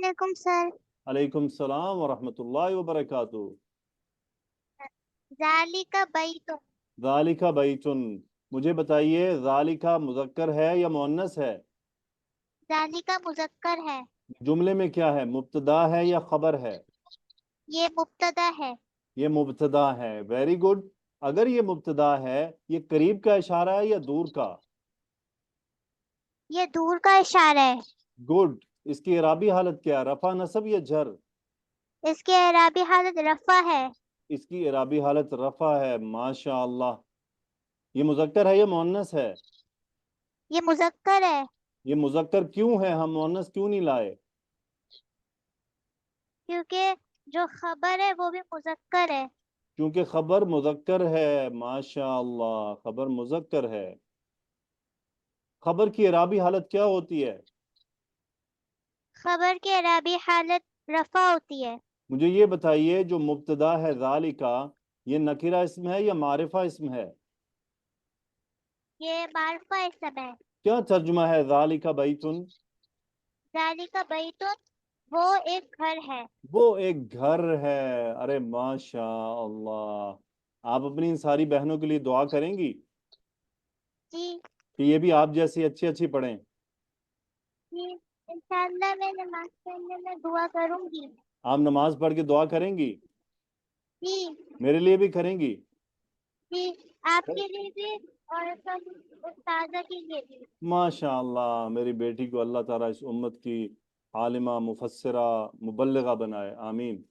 علیکم سر. علیکم السلام ورحمۃ اللہ وبرکاتہ. ذالک بیت. ذالک بیتن، مجھے بتائیے ذالک مذکر ہے یا مؤنث ہے؟ ذالک مذکر ہے. جملے میں کیا ہے، مبتدا ہے یا خبر ہے؟ یہ مبتدا ہے. یہ مبتدا ہے. Very good. اگر یہ مبتدا ہے، یہ قریب کا اشارہ ہے یا دور کا؟ یہ دور کا اشارہ ہے. گڈ. اس کی اعرابی حالت کیا ہے، رفع نصب یا جر؟ اس کے اعرابی حالت رفع ہے. اس کی اعرابی حالت رفع ہے. ماشاء اللہ. یہ مذکر ہے یا مؤنث ہے؟ یہ مذکر ہے. یہ مذکر کیوں ہے، ہم مؤنث کیوں نہیں لائے؟ کیونکہ جو خبر ہے وہ بھی مذکر ہے. کیونکہ خبر مذکر ہے. ماشاء اللہ، خبر مذکر ہے. خبر کی اعرابی حالت کیا ہوتی ہے؟ خبر کی اعرابی حالت رفع ہوتی ہے. مجھے یہ بتائیے، جو مبتدا ہے ذالکا، یہ نکرہ اسم ہے یا معرفہ اسم ہے؟ یہ معرفہ اسم ہے. کیا ترجمہ ہے ذالک بیتن؟ ذالک بیت وہ ایک گھر ہے. وہ ایک گھر ہے. ارے ماشاء اللہ. آپ اپنی ان ساری بہنوں کے لیے دعا کریں گی جی کہ یہ بھی آپ جیسی اچھی اچھی پڑھیں؟ جی انشاءاللہ میں نماز پڑھنے میں دعا کروں گی. آپ نماز پڑھ کے دعا کریں گی؟ جی میرے لیے بھی کریں گی؟ جی آپ کے لیے بھی اور سب استاذہ کے لیے بھی. ماشاء اللہ. میری بیٹی کو اللہ تعالیٰ اس امت کی عالمہ، مفسرہ، مبلغہ بنائے. آمین.